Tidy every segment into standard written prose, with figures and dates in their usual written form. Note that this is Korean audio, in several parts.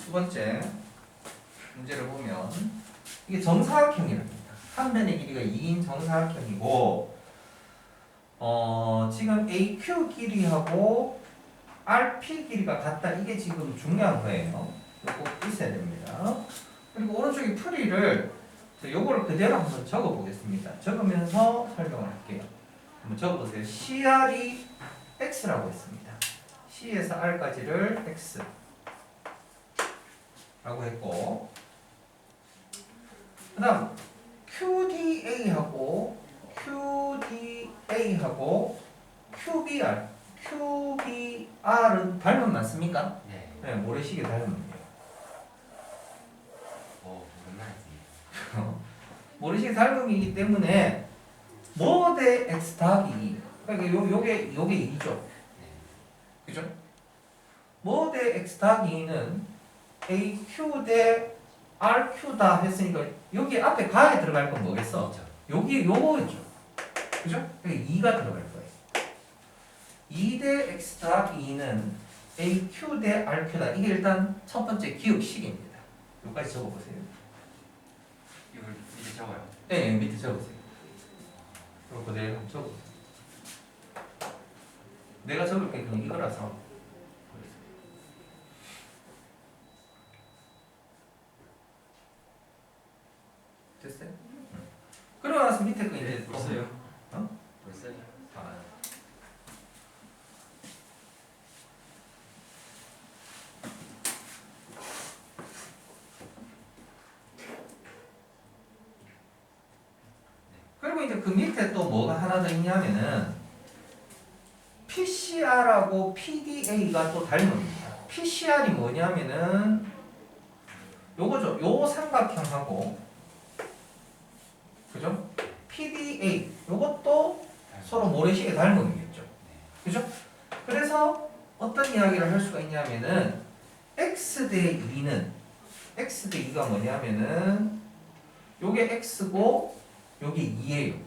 두 번째 문제를 보면 이게 정사각형이랍니다. 한 변의 길이가 2인 정사각형이고 지금 AQ 길이하고 RP 길이가 같다. 이게 지금 중요한 거예요. 이거 꼭 있어야 됩니다. 그리고 오른쪽에 풀이를 요거를 그대로 한번 적어 보겠습니다. 적으면서 설명을 할게요. 한번 적어 보세요. CR이 X라고 했습니다. C에서 R까지를 X 라고 했고, 그 다음 QDA하고 QBR은 닮은 맞습니까? 네. 네, 모래시계 닮은이에요. 오랜만에 모래시계 닮음이기 때문에 뭐 대 X 더하기 2. 그러니까 요게 2죠. 그죠? 뭐 대 X 더하기 2는 AQ 대 RQ다 했으니까 여기 앞에 가에 들어갈 건 뭐겠어? 여기 요거죠. 그죠? 여기 2가 들어갈 거예요. 2 대 X 더하기 2는 AQ 대 RQ다. 이게 일단 첫 번째 기억식입니다. 여기까지 적어보세요. 이걸 밑에 적어요. 네, 밑에 적으세요. 그리고 그대로 한번 적어보세요. 내가 적을 게 그냥 이거라서. 됐어요? 그러고 나서 밑에 거 이제 벌써요? 어? 벌써요? 아, 그리고 이제 그 밑에 또 뭐가 하나 더 있냐면은 PCR하고 PDA가 또 닮습니다. PCR이 뭐냐면은 요거죠. 요 삼각형하고 그죠? PDA 요것도 서로 모래시계 닮음이겠죠. 그죠? 그래서 어떤 이야기를 할 수가 있냐면은 X 대 2는 X 대 2가 뭐냐면은 요게 X고 요게 2예요.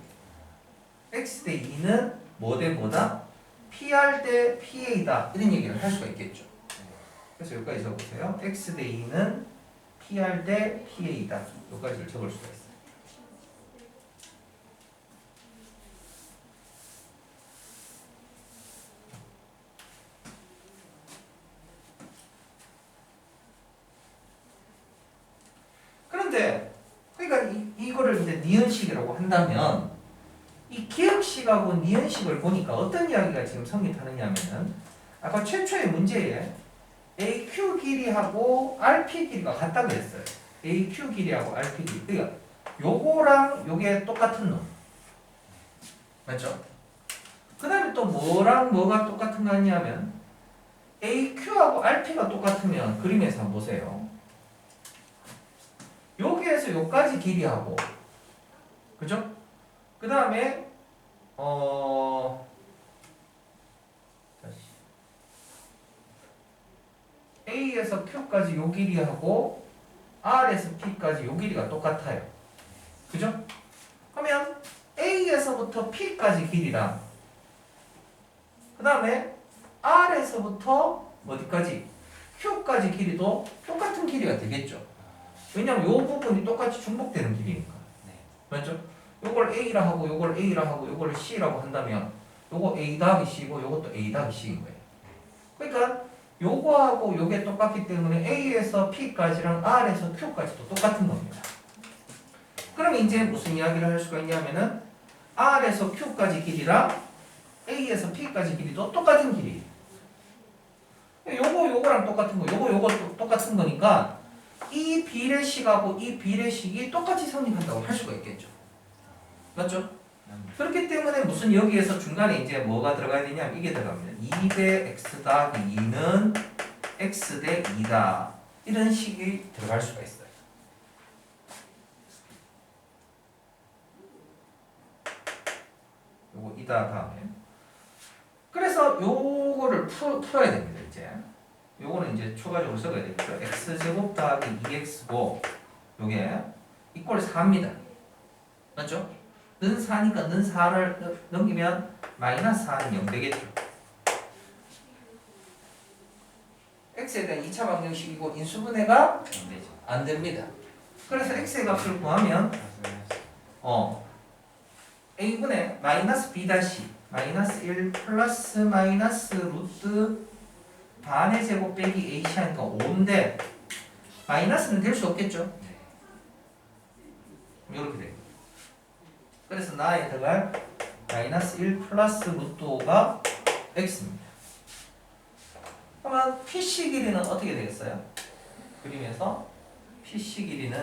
X 대 2는 뭐 대 뭐다? PR 대 PA다. 이런 얘기를 할 수가 있겠죠. 그래서 여기까지 적어보세요. X 대 2는 PR 대 PA다. 여기까지를 적을 수가 있어요. 그런데 그러니까 이거를 이제 니은식이라고 한다면 이 기억식하고 니은식을 보니까 어떤 이야기가 지금 성립하느냐면은 아까 최초의 문제에 AQ 길이하고 RP 길이가 같다고 했어요. AQ 길이하고 RP 길이. 그러니까 요거랑 요게 똑같은 놈. 맞죠? 그 다음에 또 뭐랑 뭐가 똑같은 거 아니냐면 AQ하고 RP가 똑같으면 그림에서 한번 보세요. 여기에서 여기까지 길이하고 그죠? 그 다음에 A에서 Q까지 요 길이하고 R에서 P까지 요 길이가 똑같아요. 그죠? 그러면 A에서부터 P까지 길이랑 그 다음에 R에서부터 어디까지? Q까지 길이도 똑같은 길이가 되겠죠. 왜냐면 요 부분이 똑같이 중복되는 길이니까. 맞죠? 요걸 A라 하고 요걸 A라 하고 요걸 C라고 한다면 요거 A 더하기 C고 요것도 A 더하기 C인 거예요. 그러니까 요거하고 요게 똑같기 때문에 A에서 P까지랑 R에서 Q까지도 똑같은 겁니다. 그럼 이제 무슨 이야기를 할 수가 있냐면은 R에서 Q까지 길이랑 A에서 P까지 길이도 똑같은 길이에요. 요거랑 똑같은 거, 요거 똑같은 거니까 이 비례식하고 이 비례식이 똑같이 성립한다고 할 수가 있겠죠. 맞죠? 그렇기 때문에 무슨 여기에서 중간에 이제 뭐가 들어가야 되냐면 이게 들어갑니다. 2 대 X 더하기 2는 X 대 2다. 이런 식이 들어갈 수가 있어요. 요거 이다 다음에. 그래서 요거를 풀어야 됩니다. 이제. 요거는 이제 추가적으로 써야 되겠죠. X제곱 더하기 2X고 요게 이꼴 4입니다. 맞죠? 는 4니까 는 4를 넘기면 마이너스 4는 0 되겠죠. x에 대한 2차 방정식이고 인수분해가 안 되죠. 안 됩니다. 그래서 x의 값을 구하면 a분의 마이너스 b 다시 마이너스 1 플러스 마이너스 루트 반의 제곱 빼기 ac 하니까 5인데 마이너스는 될 수 없겠죠? 네. 이렇게 돼요. 그래서 나에 들어갈 마이너스 1 플러스 루트 5가 x입니다. 그러면 PC 길이는 어떻게 되겠어요? 그림에서 PC 길이는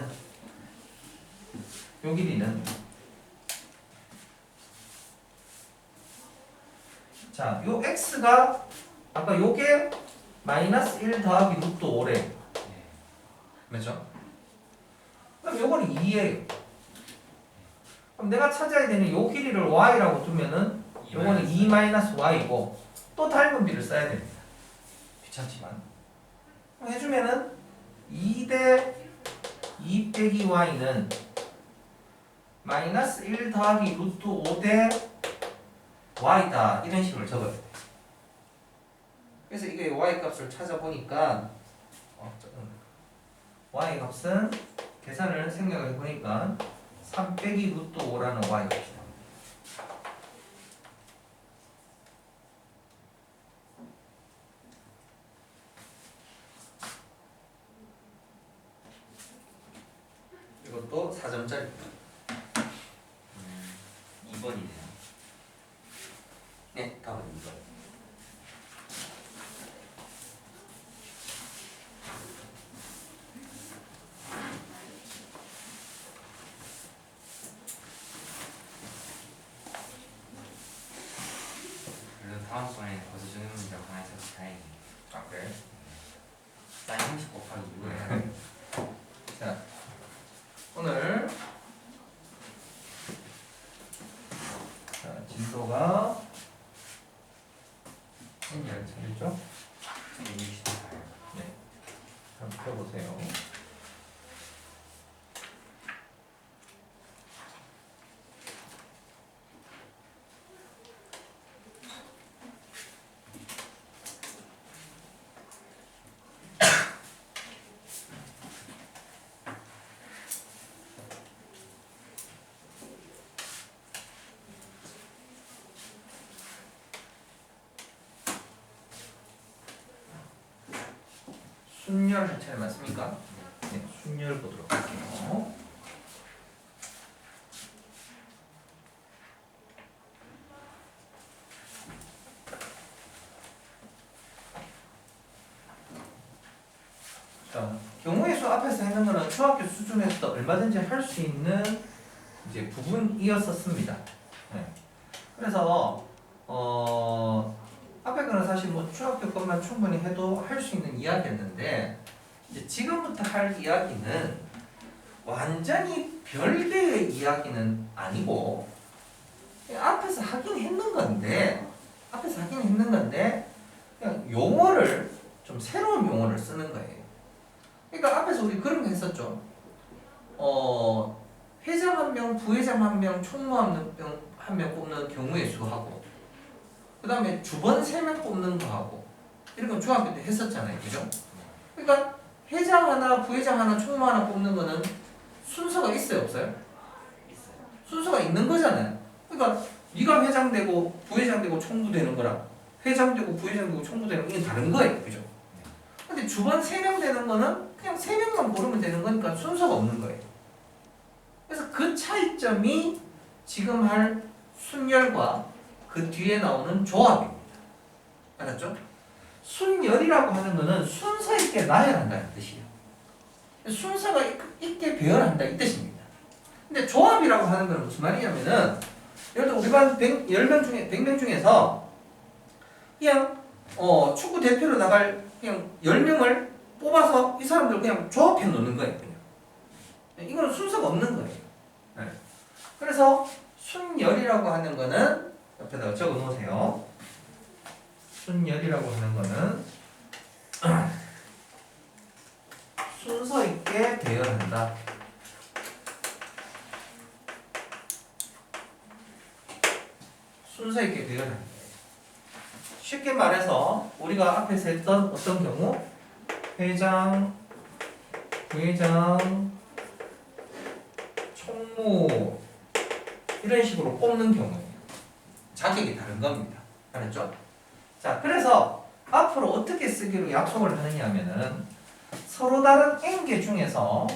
요 길이는 자, 요 x가 아까 요게 마이너스 1 더하기 루트 5래. 네. 맞죠? 그럼 요거는 2예요. 그럼 내가 찾아야 되는 요 길이를 y라고 두면은 요거는 2 마이너스 y고 또 닮은 비를 써야 됩니다. 귀찮지만. 그럼 해주면은 2대 2 빼기 y는 마이너스 1 더하기 루트 5대 y다. 이런 식으로 적어요. 그래서 이게 y 값을 찾아보니까 y 값은 계산을 생각을 해보니까 3 빼기 루트 5라는 y 값이다. 이것도 4점짜리. 2번이네요. 네, 다음 2번. 그래도 다음번에 벌써 주는 문제가 하나 있어서 다행이에요. 아, 그래? 사인 30 곱하기 6을 해야 돼요. 자, 오늘 자, 진도가 열차례죠? 168. 네. 한번 펴보세요. 순열 할 차례 맞습니까? 네, 순열 보도록 할게요. 자, 경우의 수 앞에서 했는 거는 중학교 수준에서도 얼마든지 할 수 있는 이제 부분이었었습니다. 네. 그래서 앞에 거는 사실 뭐 중학교 것만 충분히 해도 할 수 있는 이야기였는데 이제 지금부터 할 이야기는 완전히 별개의 이야기는 아니고 앞에서 하긴 했는 건데 그냥 용어를 좀 새로운 용어를 쓰는 거예요. 그러니까 앞에서 우리 그런 거 했었죠. 회장 한 명, 부회장 한 명, 총무 한 명 뽑는 경우의 수하고 그 다음에 주번 3명 뽑는 거하고 이런 건 중학교 때 했었잖아요. 그죠? 그러니까 회장 하나, 부회장 하나, 총무 하나 뽑는 거는 순서가 있어요? 없어요? 있어요. 순서가 있는 거잖아요. 그러니까 네가 회장 되고 부회장 되고 총무 되는 거랑 회장 되고 부회장 되고 총무 되는 거 이게 다른 거예요. 그죠? 근데 주번 3명 되는 거는 그냥 3명만 고르면 되는 거니까 순서가 없는 거예요. 그래서 그 차이점이 지금 할 순열과 그 뒤에 나오는 조합입니다. 알았죠? 순열이라고 하는 거는 순서 있게 나열한다는 뜻이에요. 순서가 있게 배열한다 이 뜻입니다. 근데 조합이라고 하는 건 무슨 말이냐면은 예를 들어 우리 반 100명 중에서 그냥 축구 대표로 나갈 그냥 10명을 뽑아서 이 사람들 그냥 조합해 놓는 거예요. 그냥. 이거는 순서가 없는 거예요. 네. 그래서 순열이라고 하는 거는 옆에다가 적어 놓으세요. 순열이라고 하는 거는 순서 있게 배열한다. 순서 있게 배열한다. 쉽게 말해서 우리가 앞에서 했던 어떤 경우 회장, 부회장, 총무 이런 식으로 뽑는 경우에요. 자격이 다른 겁니다. 알았죠? 자, 그래서 앞으로 어떻게 쓰기로 약속을 하느냐 하면은 서로 다른 n개 중에서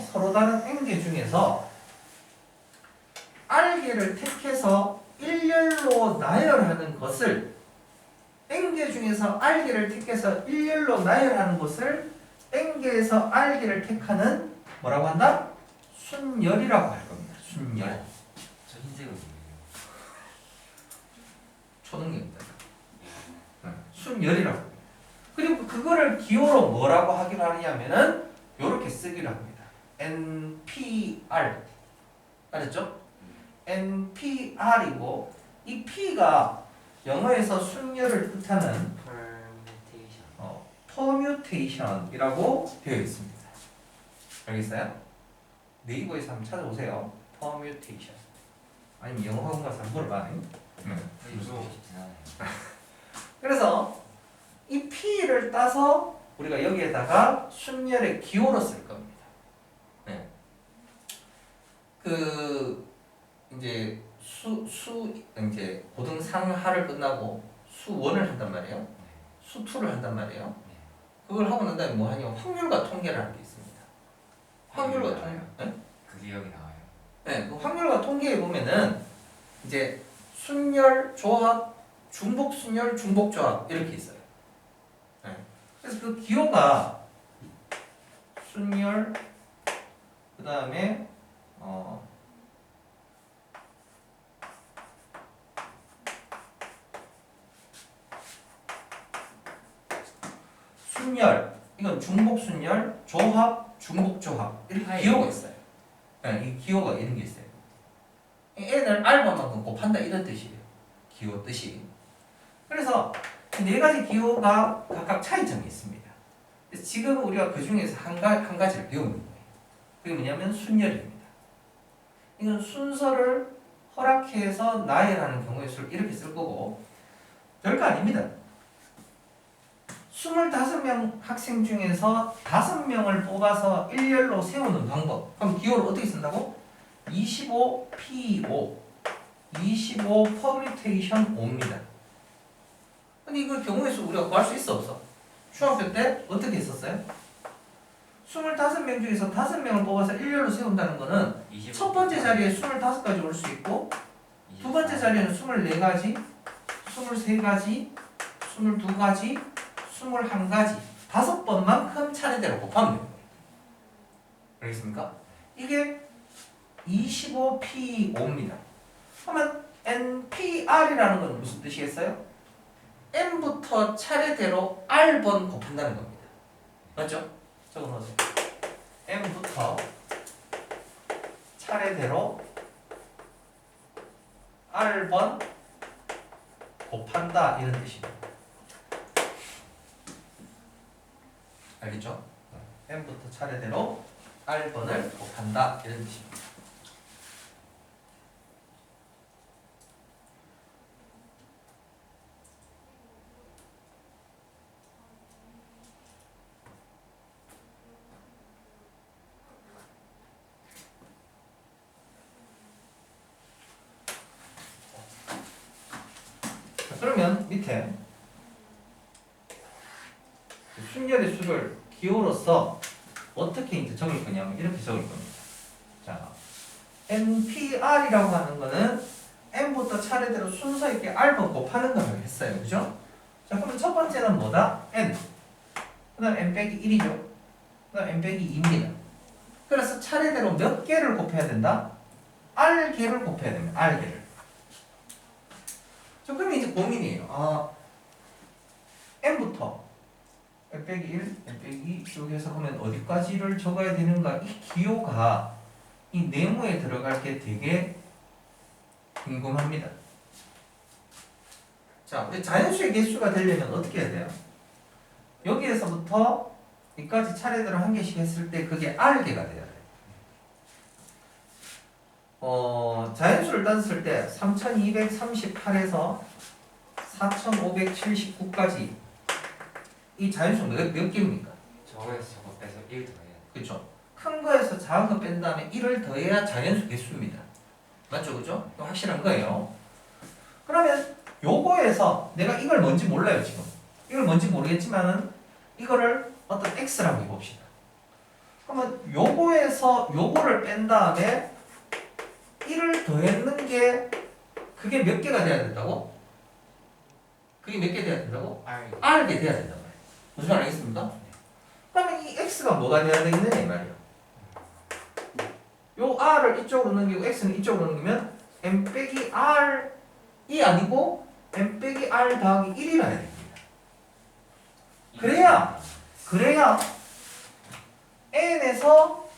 r개를 택해서 일렬로 나열하는 것을 n개 중에서 r개를 택해서 일렬로 나열하는 것을 n개에서 r개를 택하는 뭐라고 한다? 순열이라고 할 겁니다. 순열. 저 흰색은 뭐예요? 초능력입니다. 순열이라고 합니다. 그리고 그거를 기호로 뭐라고 하기로 하냐면은 이렇게 쓰기로 합니다. NPR. 알았죠? NPR이고 이 P가 영어에서 순열을 뜻하는 permutation이라고 되어 있습니다. 알겠어요? 네이버에서 한번 찾아보세요. permutation. 아니면 영어 학원 가서 한번 물어봐. 무서워 싶진 않아요. 그래서 이 P를 따서 우리가 여기에다가 순열의 기호로 쓸 겁니다. 네. 이제 이제 고등상하를 끝나고 수원을 한단 말이에요. 수투를 한단 말이에요. 그걸 하고 난 다음에 뭐 하냐면 확률과 통계를 하는 게 있습니다. 확률과 통계. 네? 그 기억이 나와요. 네, 그 확률과 통계에 보면은 이제 순열, 조합, 중복 순열, 중복 조합 이렇게 있어요. 네. 그래서 그 기호가 순열, 그 다음에 순열, 이건 중복 순열, 조합, 중복 조합 이렇게 기호가 있어요. 네, 이 기호가 이런 게 있어요. n을 r만큼 곱한다 이런 뜻이에요. 기호 뜻이. 그래서 네 가지 기호가 각각 차이점이 있습니다. 그래서 지금 우리가 그 중에서 한 가지를 배우는 거예요. 그게 뭐냐면 순열입니다. 이건 순서를 허락해서 나열하는 경우에 이렇게 쓸 거고 별거 아닙니다. 25명 학생 중에서 5명을 뽑아서 일렬로 세우는 방법. 그럼 기호를 어떻게 쓴다고? 25P5 25 permutation 5입니다. 근데 이걸 경우의 수 우리가 구할 수 있어 없어? 중학교 때 어떻게 했었어요? 25명 중에서 5명을 뽑아서 일렬로 세운다는 거는 첫 번째 자리에 25가지 올 수 있고 두 번째 자리에는 24가지 23가지 22가지 21가지 5번만큼 차례대로 곱하면 돼요. 알겠습니까? 이게 25P5입니다. 그러면 NPR이라는 건 무슨 뜻이겠어요? N부터 차례대로 R번 곱한다는 겁니다. 맞죠? 적어놓으세요. N부터 차례대로 R번 곱한다 이런 뜻입니다. 알겠죠? N부터 차례대로 R번을 곱한다 이런 뜻입니다. 그러면 밑에 순열의 수를 기호로서 어떻게 이제 적을 거냐면 이렇게 적을 겁니다. 자, NPR이라고 하는 거는 N부터 차례대로 순서 있게 R번 곱하는 걸 했어요. 그죠? 자, 그럼 첫 번째는 뭐다? N. 그 다음 N 빼기 1이죠. 그 다음 N 빼기 2입니다. 그래서 차례대로 몇 개를 곱해야 된다? R개를 곱해야 됩니다. R개를. 자, 그러면 이제 고민이에요. N부터 N 빼기 1, N 빼기 2 여기에서 보면 어디까지를 적어야 되는가? 이 기호가 이 네모에 들어갈 게 되게 궁금합니다. 자, 우리 자연수의 개수가 되려면 어떻게 해야 돼요? 여기에서부터 여기까지 차례대로 한 개씩 했을 때 그게 R개가 돼야 돼요. 자연수를 땄을 때 3238에서 4579까지 이 자연수 몇 개입니까? 저 저거에서 저거 빼서 1 더해야 돼. 그렇죠? 큰 거에서 작은 거 뺀 다음에 1을 더해야 자연수 개수입니다. 맞죠? 그죠? 이거 확실한 거예요. 그러면 요거에서 내가 이걸 뭔지 몰라요 지금. 이걸 뭔지 모르겠지만은 이거를 어떤 x라고 해봅시다. 그러면 요거에서 요거를 뺀 다음에 1을 더했는 게 그게 몇 개가 돼야 된다고? 그게 몇 개 돼야 된다고? R R게 돼야 된단 말이에요. 무슨 말 알겠습니까? 그러면 이 X가 뭐가 돼야 되겠느냐 이 말이에요. 요 R을 이쪽으로 넘기고 X는 이쪽으로 넘기면 M 빼기 R이 아니고 M 빼기 R 더하기 1이라 해야 됩니다. 그래야 N에서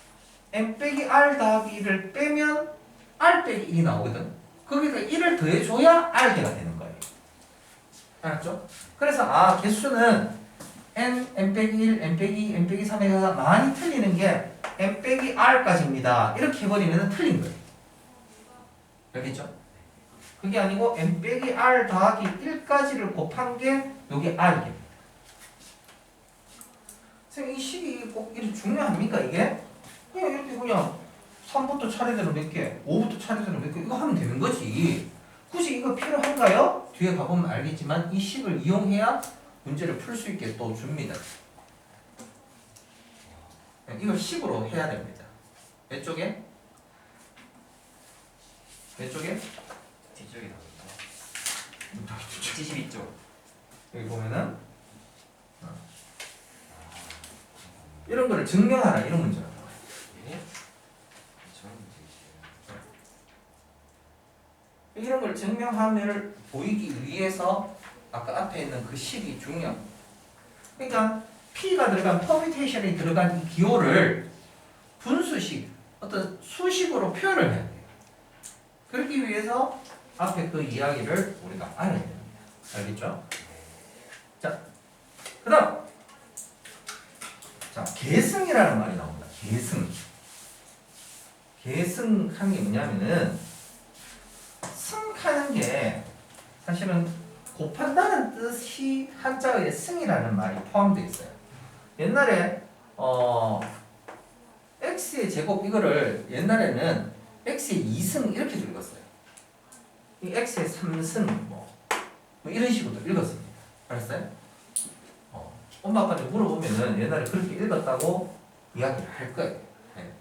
M 빼기 R 더하기 1을 빼면 R 빼기 1이 나오거든. 거기다 1을 더해줘야 R개가 되는 거예요. 알았죠? 그래서 개수는 n, n 빼기 1, n 빼기 2, n 빼기 3에서 많이 틀리는 게 n 빼기 r까지입니다. 이렇게 해버리면 틀린 거예요. 알겠죠? 그게 아니고 n 빼기 r 더하기 1까지를 곱한 게 여기 r입니다. 선생님 이 식이 꼭 이렇게 중요합니까 이게? 그냥 이렇게 그냥 3부터 차례대로 몇 개, 5부터 차례대로 몇 개 이거 하면 되는 거지. 굳이 이거 필요한가요? 뒤에 가보면 알겠지만 이 식을 이용해야 문제를 풀 수 있게 또 줍니다. 이걸 식으로 해야 됩니다. 몇 쪽에? 몇 쪽에? 뒤쪽이 나오죠. 72쪽. 여기 보면은 이런 거를 증명하라 이런 문제가 나와요. 예? 저런 문제 있어요. 이런 걸 증명함을 보이기 위해서 아까 앞에 있는 그 식이 중요한. 그러니까 P가 들어간 퍼뮤테이션이 들어간 이 기호를 분수식, 어떤 수식으로 표현을 해야 돼요. 그러기 위해서 앞에 그 이야기를 우리가 알아야 됩니다. 알겠죠? 자, 그다음 계승이라는 말이 나옵니다. 계승하는 게 뭐냐면은 승하는 게 사실은 곱한다는 뜻이 한자어에 승이라는 말이 포함되어 있어요. 옛날에 x의 제곱 이거를 옛날에는 x의 2승 이렇게 읽었어요. 이 x의 3승 뭐 이런 식으로 읽었습니다. 알았어요? 엄마 아빠한테 물어보면은 옛날에 그렇게 읽었다고 이야기를 할 거예요. 네.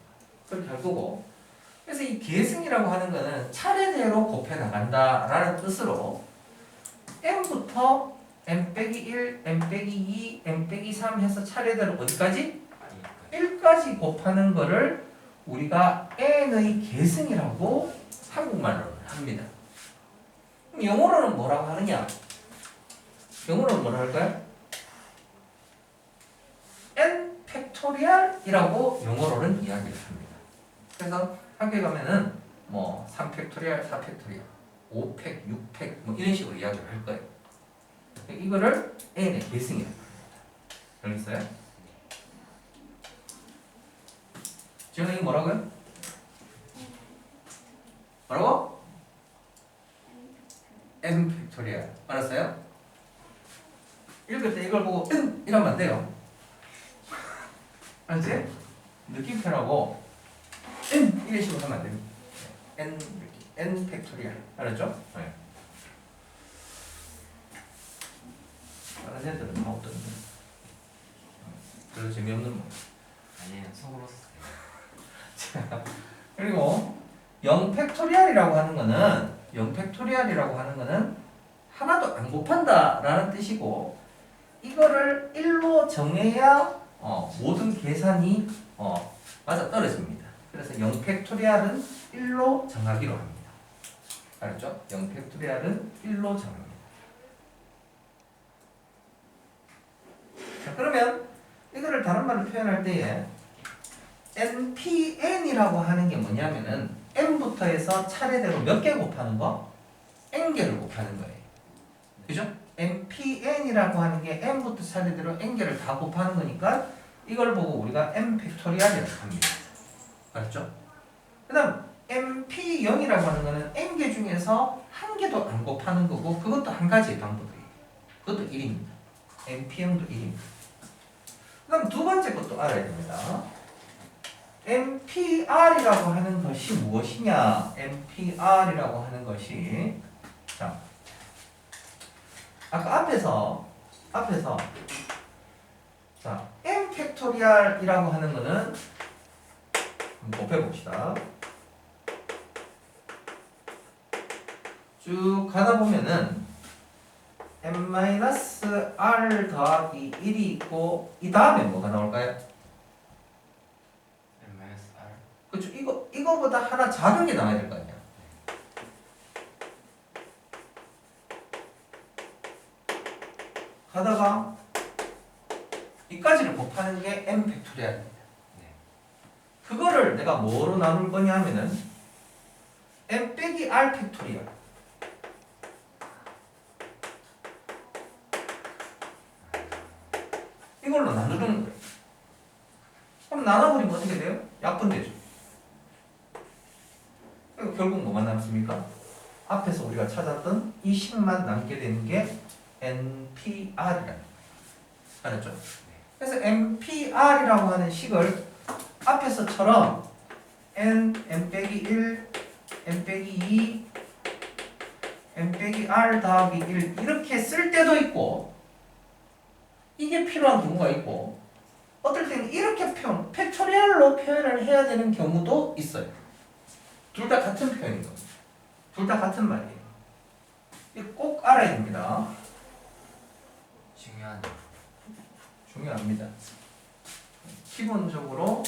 그렇게 할 거고. 그래서 이 계승이라고 하는 거는 차례대로 곱해 나간다라는 뜻으로 m부터 m 빼기 1, m 빼기 2, m 빼기 3 해서 차례대로 어디까지? 1까지 곱하는 거를 우리가 n의 계승이라고 한국말로 합니다. 그럼 영어로는 뭐라고 하느냐? 영어로는 뭐라 할까요? n 팩토리얼이라고 영어로는 이야기를 합니다. 그래서 학교에 가면은 뭐 3팩토리얼, 4팩토리얼, 5팩, 6팩 뭐 이런 식으로 이야기를 할 거예요. 이거를 n의 계승이라고 합니다. 알겠어요? 지금 이거 뭐라고요? 뭐라고? n 팩토리얼. 알았어요? 읽을 때 이걸 보고 n 이러면 안 돼요. 알았지? 느낌표라고 n 이런 식으로 하면 안 됩니다. n 팩토리얼. 알았죠? 네. 다른 애들은 다 어떤데? 별로 재미없는 뭐. 아니에요. 속으로 썼어요. 그리고 0팩토리얼이라고 하는 거는 하나도 안 곱한다라는 뜻이고 이거를 1로 정해야 모든 계산이 맞아 떨어집니다. 그래서 0팩토리얼은 1로 정하기로 합니다. 알았죠? 0팩토리얼은 1로 정합니다. 자, 그러면 이거를 다른 말로 표현할 때에 npn이라고 하는 게 뭐냐면은 n부터 해서 차례대로 몇 개 곱하는 거? n개를 곱하는 거예요. 그죠? npn이라고 하는 게 n부터 차례대로 n개를 다 곱하는 거니까 이걸 보고 우리가 n 팩토리얼이라고 합니다. 알았죠? 그 다음 np0이라고 하는 거는 n개 중에서 한 개도 안 곱하는 거고 그것도 한 가지의 방법이에요. 그것도 1입니다. np0도 1입니다. 그럼 두 번째 것도 알아야 됩니다. NPR이라고 하는 것이 무엇이냐? NPR이라고 하는 것이 자, 아까 앞에서 자, n 팩토리얼이라고 하는 거는 한번 곱해봅시다. 쭉 가다 보면은 n-r 더하기 1이 있고 이 다음에 뭐가 나올까요? n-r 그렇죠. 이거보다 하나 작은 게 나와야 될 거 아니야. 가다가 이까지를 곱하는 게 n 팩토리얼입니다. 네. 그거를 내가 뭐로 나눌 거냐 하면은 n 빼기 r 팩토리얼. 이걸로 나누는 거예요. 그럼 나눠버리면 어떻게 돼요? 약분되죠. 그리고 결국 뭐만 남습니까? 앞에서 우리가 찾았던 이 식만 남게 되는 게 NPR이라는 거예요. 알았죠? 그래서 NPR이라고 하는 식을 앞에서처럼 N 빼기 1, N 빼기 2, N 빼기 R 더하기 1 이렇게 쓸 때도 있고 이게 필요한 경우가 있고 어떨 때는 이렇게 팩토리얼로 표현을 해야 되는 경우도 있어요. 둘 다 같은 표현인 겁니다. 둘 다 같은 말이에요. 이거 꼭 알아야 됩니다. 중요합니다. 기본적으로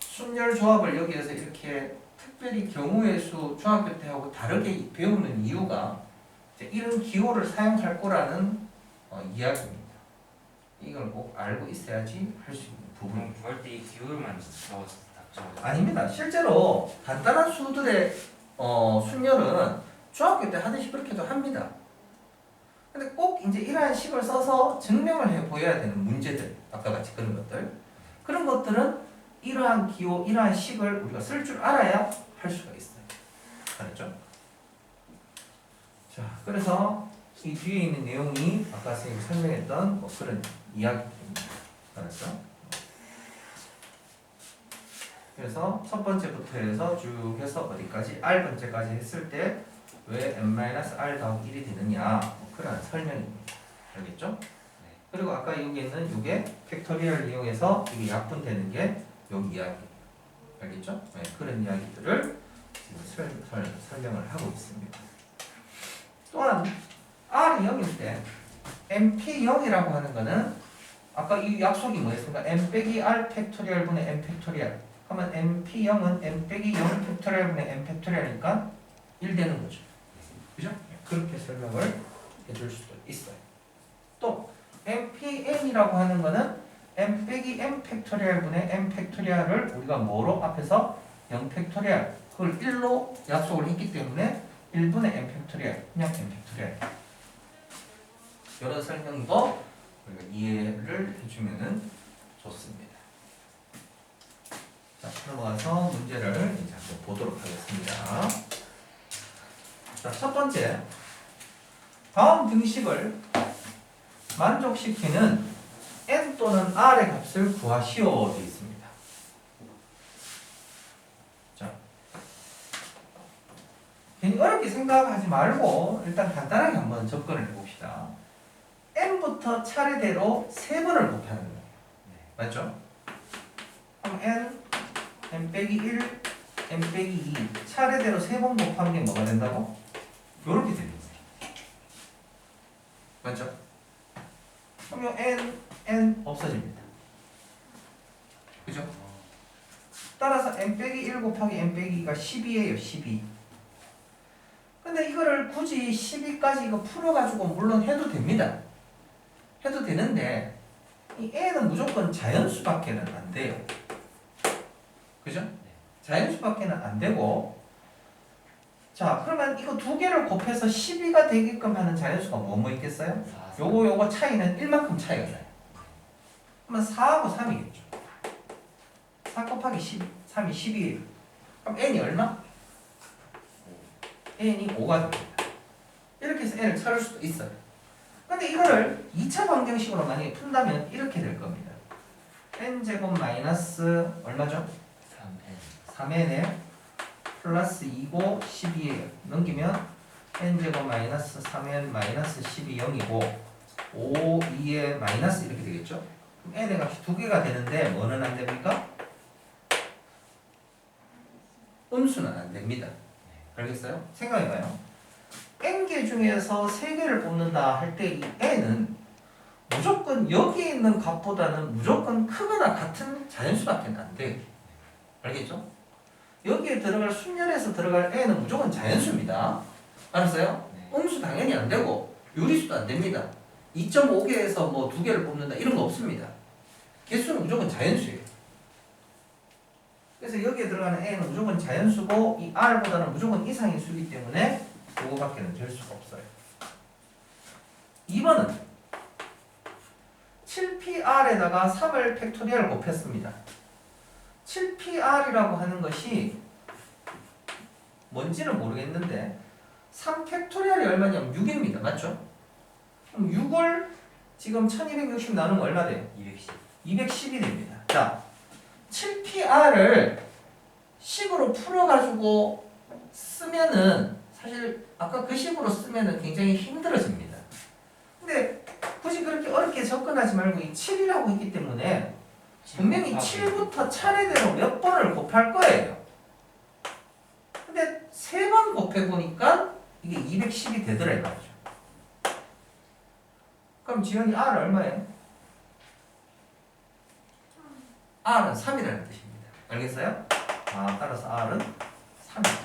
순열 조합을 여기에서 이렇게 특별히 경우의 수 중학교 때하고 다르게 배우는 이유가 이제 이런 기호를 사용할 거라는 이야기입니다. 이걸 꼭 알고 있어야지 할 수 있는 부분입니다. 구할 때 이 기울만 적어서 아닙니다. 실제로 간단한 수들의 순열은 중학교 때 하듯이 그렇게도 합니다. 근데 꼭 이제 이러한 식을 써서 증명을 해 보여야 되는 문제들, 아까 같이 그런 것들은 이러한 기호, 이러한 식을 우리가 쓸 줄 알아야 할 수가 있어요. 알았죠? 자, 그래서 이 뒤에 있는 내용이 아까 선생님이 설명했던 뭐 그런 이야기입니다. 알았죠? 그래서 첫 번째부터 해서 쭉 해서 어디까지? R번째까지 했을 때 왜 n-r 더하기 1이 되느냐 뭐 그런 설명입니다. 알겠죠? 네. 그리고 아까 여기 있는 이게 팩토리얼을 이용해서 이게 약분되는 게 여기 이야기. 알겠죠? 네, 그런 이야기들을 지금 설명을 하고 있습니다. 또한 R이 0일 때 MP0이라고 하는 거는 아까 이 약속이 뭐였습니까? n 빼기 r 팩토리얼 분의 n 팩토리얼. 그러면 MP0은 n 빼기 0 팩토리얼 분의 n 팩토리얼이니까 1 되는 거죠. 그죠? 그렇게 설명을 해줄 수도 있어요. 또 MPN이라고 하는 거는 n 빼기 n 팩토리얼 분의 n 팩토리얼을 우리가 뭐로 앞에서 0 팩토리얼 그걸 1로 약속을 했기 때문에 1분의 n 팩토리얼 그냥 n 팩토리얼 이런 설명도 우리가 이해를 해주면은 좋습니다. 자, 넘어가서 문제를 이제 한번 보도록 하겠습니다. 자, 첫 번째. 다음 등식을 만족시키는 n 또는 r의 값을 구하시오 되어 있습니다. 자, 괜히 어렵게 생각하지 말고 일단 간단하게 한번 접근을 해봅시다. n부터 차례대로 3번을 곱하는 거예요. 맞죠? 그럼 n 빼기 1, n 빼기 2 차례대로 3번 곱하는 게 뭐가 된다고? 요렇게 됩니다. 맞죠? 그럼 n 없어집니다. 그죠? 따라서 n 빼기 1 곱하기 n 빼기 2가 12예요. 12. 근데 이거를 굳이 12까지 이거 풀어가지고 물론 해도 됩니다. 해도 되는데 이 n은 무조건 자연수밖에는 안 돼요. 그죠? 자연수밖에는 안 되고 자 그러면 이거 두 개를 곱해서 12가 되게끔 하는 자연수가 뭐 있겠어요? 요거 차이는 1만큼 차이가 나요. 그러면 4하고 3이겠죠. 4 곱하기 12, 3이 12예요. 그럼 n이 얼마? n이 5가 됩니다. 이렇게 해서 n을 찾을 수도 있어요. 근데 이거를 2차 방정식으로 만약에 푼다면 이렇게 될 겁니다. n제곱 마이너스 얼마죠? 3n 3n에 플러스 2고 12에요. 넘기면 n제곱 마이너스 3n 마이너스 12 0이고 5, 2에 마이너스 이렇게 되겠죠? 그럼 n의 값이 두 개가 되는데 뭐는 안 됩니까? 음수는 안 됩니다. 알겠어요? 생각해봐요. n개 중에서 3개를 뽑는다 할 때 이 n은 무조건 여기 있는 값보다는 무조건 크거나 같은 자연수밖에 안 돼요. 알겠죠? 여기에 들어갈 순열에서 들어갈 n은 무조건 자연수입니다. 알았어요? 네. 음수 당연히 안 되고 유리수도 안 됩니다. 2.5개에서 뭐 2개를 뽑는다 이런 거 없습니다. 개수는 무조건 자연수예요. 그래서 여기에 들어가는 n은 무조건 자연수고 이 r보다는 무조건 이상의 수이기 때문에 그거밖에는 될 수가 없어요. 2번은 7pr에다가 3을 팩토리얼 곱했습니다. 7pr이라고 하는 것이 뭔지는 모르겠는데 3 팩토리얼이 얼마냐면 6입니다. 맞죠? 그럼 6을 지금 1260 나누면 얼마 돼요? 210 210이 됩니다. 자, 7pr을 식으로 풀어가지고 쓰면은 사실 아까 그 식으로 쓰면은 굉장히 힘들어집니다. 근데 굳이 그렇게 어렵게 접근하지 말고 이 7이라고 했기 때문에 분명히 7부터 차례대로 몇 번을 곱할 거예요. 근데 3번 곱해보니까 이게 210이 되더라 이 말이죠. 그럼 지연이 R 얼마예요? R은 3이라는 뜻입니다. 알겠어요? 따라서 R은 3입니다.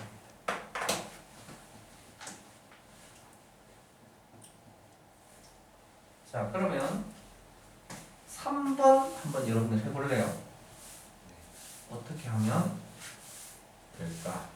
자, 그러면 3번 한번 여러분들 해볼래요? 어떻게 하면 될까?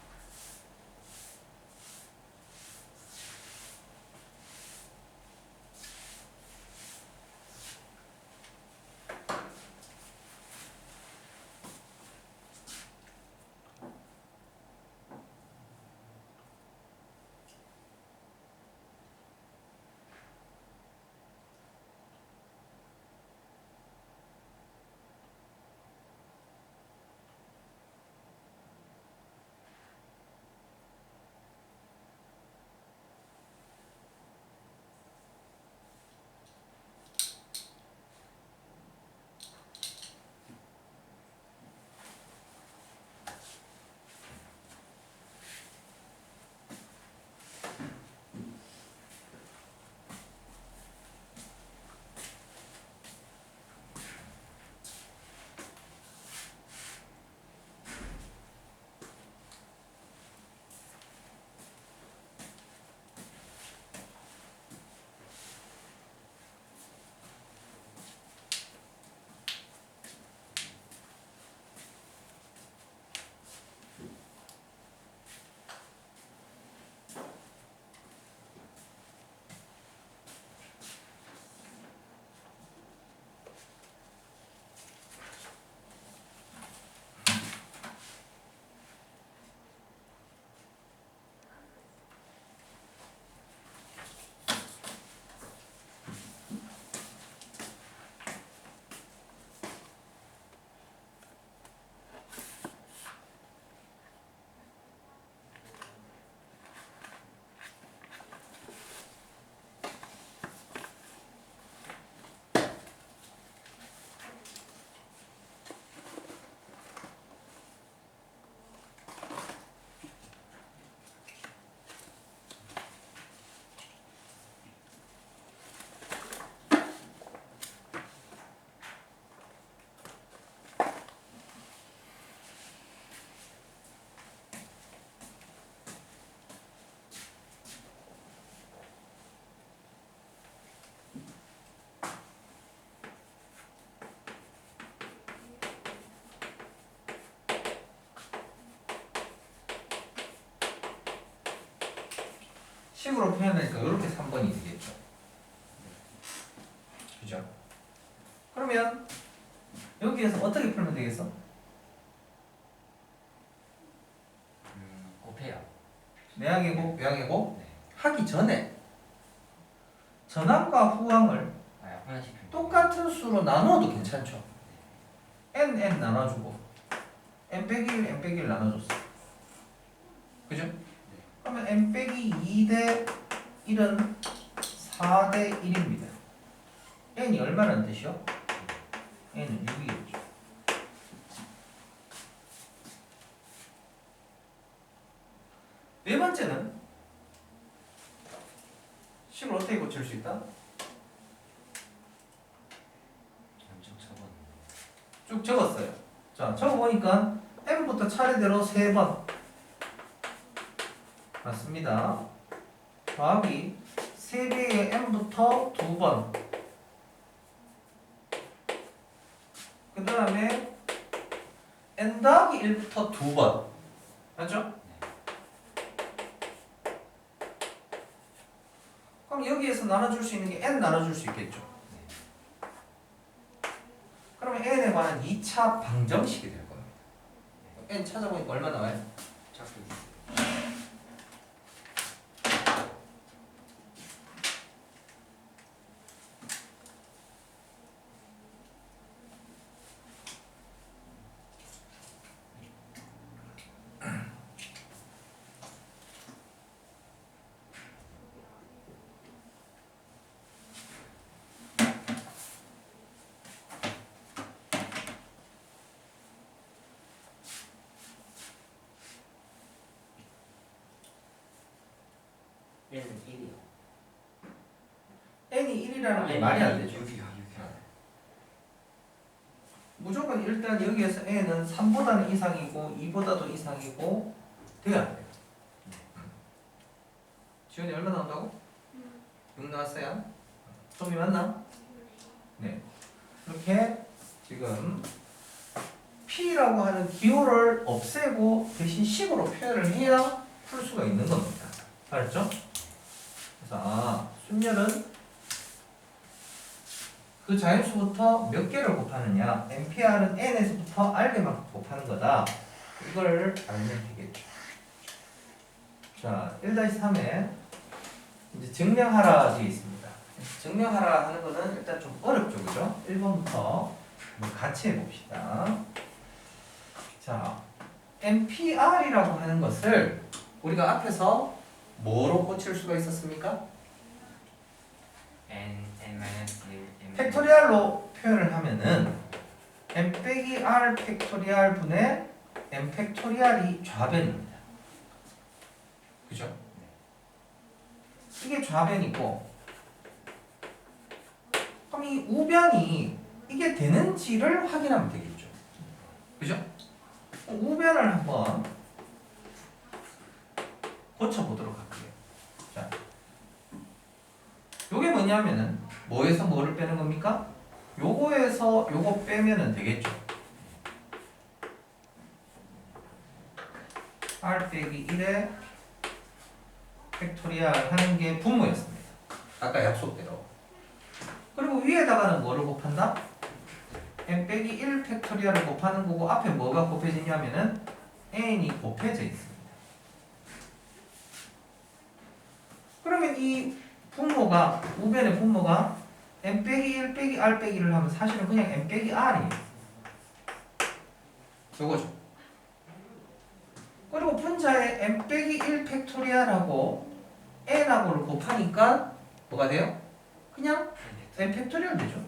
식으로 표현하니까 이렇게 3번이 되겠죠. 그죠? 그러면 여기에서 어떻게 풀면 되겠어? 곱해요. 내항의 곱, 외항의 곱 네. 하기 전에 전항과 후항을 약분시키면 똑같은 수로 나누어도 괜찮죠. n 나눠주고 n 빼기 1 n 빼기 1 나눠줬어. 그죠? 그러면 n 빼기 2 대 1은 4 대 1입니다. n이 얼마라는 뜻이요? n은 6이겠죠. 네 번째는 식을 어떻게 고칠 수 있다? 엄청 쳐본. 쭉 적었어요. 자, 적어보니까 n부터 차례대로 3번 맞습니다. 더하기 3배의 n부터 2번, 그 다음에 n 더하기 1부터 2번 맞죠? 그럼 여기에서 나눠줄 수 있는 게 n 나눠줄 수 있겠죠. 그러면 n에 관한 2차 방정식이 될 겁니다. n 찾아보니까 얼마 나와요? 찾고 있어요. 얘는 1이요. n이 1이라는 게 말이 안 되죠. 6이요. 무조건 일단 여기에서 n은 3보다는 이상이고 2보다도 이상이고 돼야 돼요. 지원이 얼마 나온다고? 6 나왔어요? 좀이 맞나? 네. 이렇게 지금 p라고 하는 기호를 없애고 대신 식으로 표현을 해야 풀 수가 있는 겁니다. 알았죠? 그래서 순열은 그 자연수부터 몇 개를 곱하느냐, NPR은 n에서부터 r개만 곱하는 거다. 이걸 알면 되겠죠. 자, 1-3에 이제 증명하라 되어 있습니다. 증명하라 하는 거는 일단 좀 어렵죠, 그죠? 1번부터 같이 해봅시다. 자, NPR이라고 하는 것을 우리가 앞에서 뭐로 고칠 수가 있었습니까? n 마이너스 1 팩토리얼로 표현을 하면은 n 빼기 r 팩토리얼 분의 n 팩토리얼이 좌변입니다. 그죠? 이게 좌변이고, 그럼 이 우변이 이게 되는지를 확인하면 되겠죠. 그죠? 우변을 한번 고쳐보도록 할게요. 자, 요게 뭐냐면은 뭐에서 뭐를 빼는 겁니까? 요거에서 요거 빼면은 되겠죠. r 빼기 1의 팩토리얼 하는 게 분모였습니다. 아까 약속대로. 그리고 위에다가는 뭐를 곱한다? n 빼기 1 팩토리얼을 곱하는 거고, 앞에 뭐가 곱해지냐면은 n이 곱해져 있습니다. 그러면 이 분모가, 우변의 분모가 n 빼기 1 빼기 r 빼기를 하면 사실은 그냥 n 빼기 r이에요. 요거죠. 그리고 분자에 n 빼기 1 팩토리얼하고 n하고를 곱하니까 뭐가 돼요? 그냥 n 팩토리얼 되죠.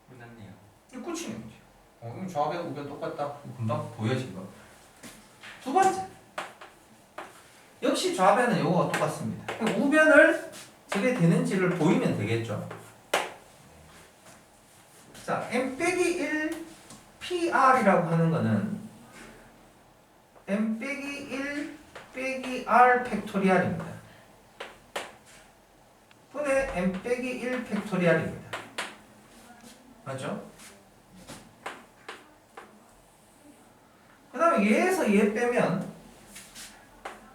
끝났네요. 이거 끝이네요. 이거 좌변 우변 똑같다. 금방 보여진 거. 두 번째. 역시 좌변은 요거가 똑같습니다. 우변을 저게 되는지를 보이면 되겠죠. 자, n 빼기 1 PR이라고 하는 거는 n 빼기 1 빼기 r 팩토리얼입니다. 분의 n 빼기 1 팩토리얼입니다. 맞죠? 그 다음에 얘에서 얘 빼면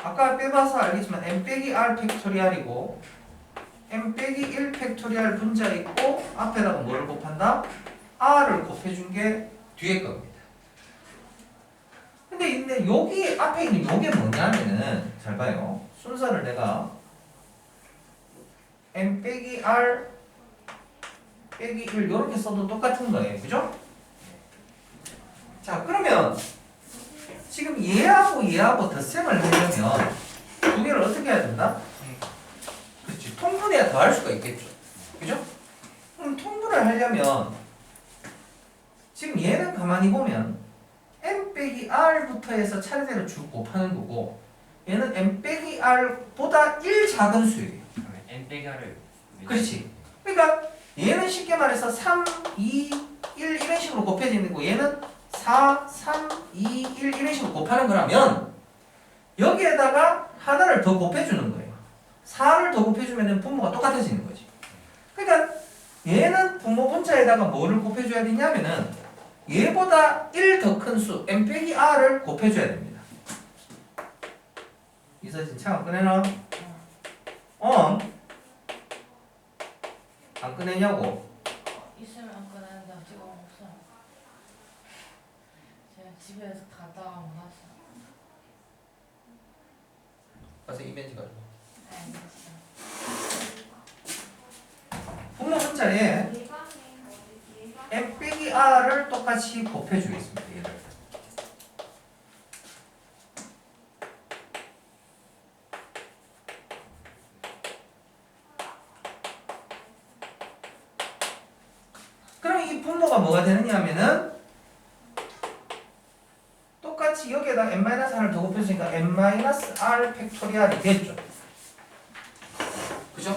아까 빼봐서 알겠지만 n 빼기 r 팩토리얼이고 n 빼기 1 팩토리얼 분자 있고 앞에다가 뭐를 곱한다? r을 곱해준 게 뒤에 겁니다. 근데 여기 앞에 있는 요게 뭐냐면은 잘 봐요. 순서를 내가 m 빼기 r 빼기 1 이렇게 써도 똑같은 거예요. 그죠? 자, 그러면 지금 얘하고 덧셈을 하려면 두 개를 어떻게 해야 된다? 그렇지. 통분해야 더 할 수가 있겠죠. 그죠? 그럼 통분을 하려면 지금 얘는 가만히 보면 m 빼기 r부터 해서 차례대로 쭉 곱하는 거고 얘는 m 빼기 r보다 1 작은 수예요. 그러면 n 빼기 r을 그렇지. 그러니까 얘는 쉽게 말해서 3, 2, 1 이런 식으로 곱해지는 거고 얘는 4, 3, 2, 1 이런 식으로 곱하는 거라면 여기에다가 하나를 더 곱해주는 거예요. 4를 더 곱해주면 분모가 똑같아지는 거지. 그러니까 얘는 분모 분자에다가 뭐를 곱해줘야 되냐면은 얘보다 1 더 큰 수 m 빼기 r을 곱해줘야 됩니다. 이서진 차가 꺼내놔? 안 꺼내냐고? 있으면 안 꺼내는데 지금 없어요. 제가 집에서 가다가 못 왔어요. 가서 이벤트 가지고. 알겠어요. 분모 분자에 m 빼기 r을 똑같이 곱해주겠습니다. 얘를. 그럼 이 분모가 뭐가 되느냐 하면은 똑같이 여기에다 n-r을 더 곱해주니까 n-r 팩토리얼이 됐죠. 그죠?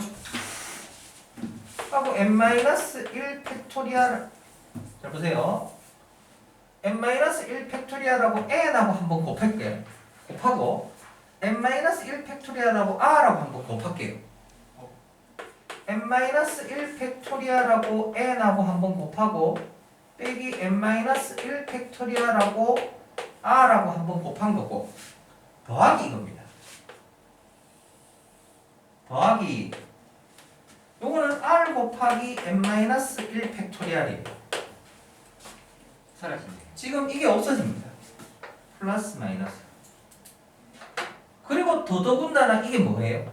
하고 n-1 팩토리얼 잘 보세요. n-1 팩토리얼하고 n하고 한번 곱할게요. 곱하고 n-1 팩토리얼하고 r하고 한번 곱할게요. n-1 팩토리얼하고 n하고 한번 곱하고 빼기 n-1 팩토리얼하고 r하고 한번 곱한 거고 더하기 이겁니다. 더하기 요거는 r 곱하기 n-1 팩토리얼이에요. 사라지네요. 지금 이게 없어집니다. 플러스 마이너스. 그리고 더더군다나 이게 뭐예요?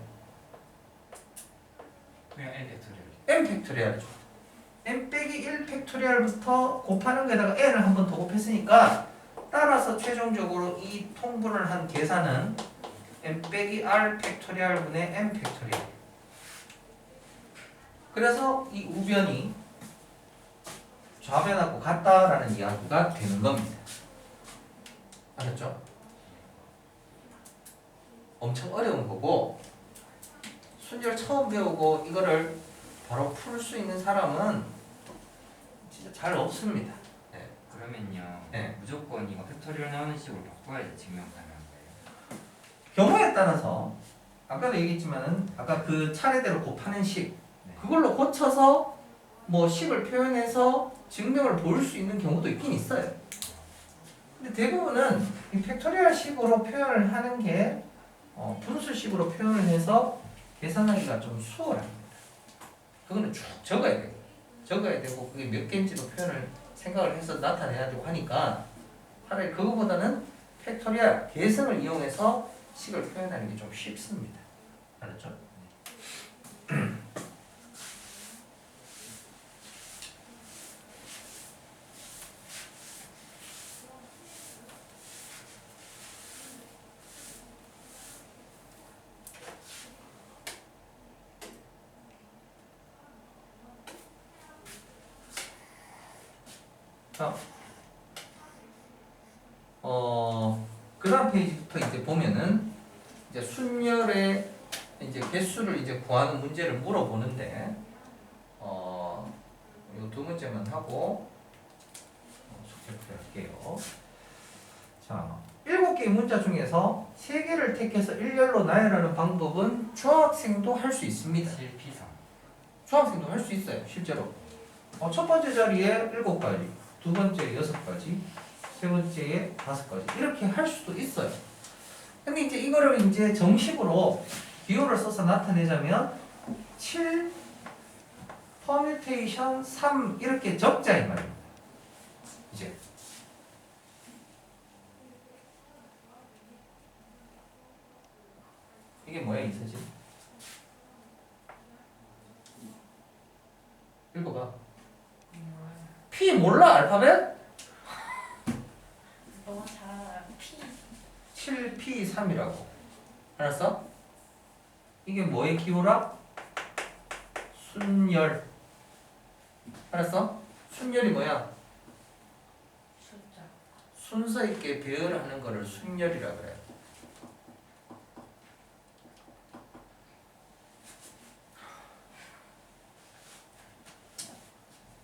그냥 n 팩토리얼. n 팩토리얼이죠. n 빼기 1 팩토리얼부터 곱하는 거에다가 n을 한 번 더 곱했으니까 따라서 최종적으로 이 통분을 한 계산은 n 빼기 r 팩토리얼 분의 n 팩토리얼. 그래서 이 우변이 좌변하고 같다라는 이야기가 되는 겁니다. 알았죠? 엄청 어려운 거고 순열 처음 배우고 이거를 바로 풀 수 있는 사람은 진짜 잘 없습니다. 네. 그러면요. 네. 무조건 이거 팩토리얼 나오는 식으로 바꿔야지 증명 가능한 거예요. 경우에 따라서 아까도 얘기했지만은 아까 그 차례대로 곱하는 식 네. 그걸로 고쳐서 뭐 식을 표현해서 증명을 볼 수 있는 경우도 있긴 있어요. 근데 대부분은 이 팩토리얼 식으로 표현을 하는 게 분수식으로 표현을 해서 계산하기가 좀 수월합니다. 그거는 쭉 적어야 되고 그게 몇 개인지도 표현을 생각을 해서 나타내야 되고 하니까 차라리 그거보다는 팩토리얼 계승을 이용해서 식을 표현하는 게 좀 쉽습니다. 알았죠? 자, 그 다음 페이지부터 이제 보면은 이제 순열의 이제 개수를 이제 구하는 문제를 물어보는데, 요 두 문제만 하고 숙제 할게요. 자, 7개의 문자 중에서 3개를 택해서 일렬로 나열하는 방법은 중학생도 할 수 있습니다. 실피상. 중학생도 할 수 있어요, 실제로. 첫 번째 자리에 7가지, 두 번째에 6가지, 세 번째에 5가지 이렇게 할 수도 있어요. 근데 이제 이거를 이제 정식으로 비율을 써서 나타내자면 7 퍼뮤테이션 3 이렇게 적자 이 말입니다. 이제 이게 읽어봐. 몰라요. P 몰라 알파벳? 너무 잘 알아요. P. 7P3이라고. 알았어? 이게 뭐의 기호라? 순열. 알았어? 순열이 뭐야? 숫자. 순서 있게 배열하는 거를 순열이라 그래.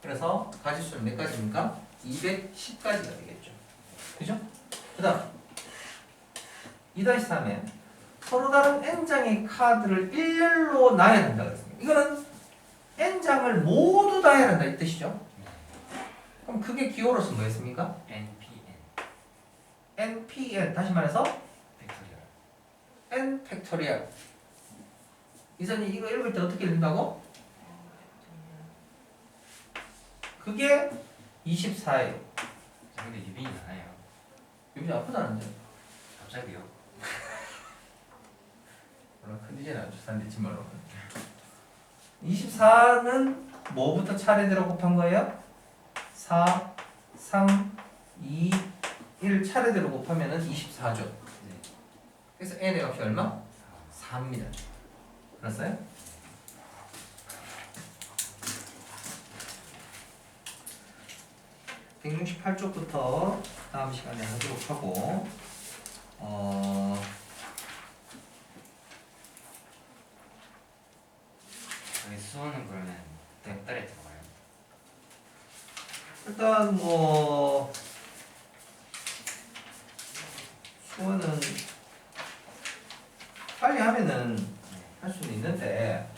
그래서 가지수는 몇 가지입니까? 210가지가 되겠죠. 그죠? 그 다음 2-3에 서로 다른 n장의 카드를 일렬로 놔야 된다 그랬습니다. 이거는 n장을 모두 놔야 한다 이 뜻이죠. 그럼 그게 기호로서 뭐였습니까? NPN npn 다시 말해서 팩토리얼 n 팩토리얼. 이선이 이거 읽을 때 어떻게 읽는다고? 그게 24예요. 근데 유빈이 나요. 유빈이 아프다는데. 갑자기요? 물론 큰일이 나죠. 산디치 말로는. 24는 뭐부터 차례대로 곱한 거예요? 4, 3, 2, 1 차례대로 곱하면은 24죠. 네. 그래서 n의 값이 얼마? 4입니다. 알았어요? (168쪽부터) 다음 시간에 하도록 하고 저희 수원은 그러면 몇 달에 들어가요? 일단 뭐 수원은 빨리 하면은 네. 할 수는 있는데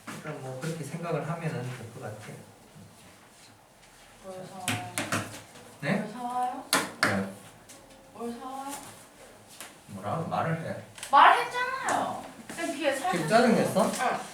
일단 뭐 그렇게 생각을 하면은 될 것 같아요. 뭘 사와요? 네? 뭘 사와요? 네. 뭘 사와요? 뭐라고 말을 해. 말했잖아요. 근데 귀에 살짝. 지금 짜증냈어? 응.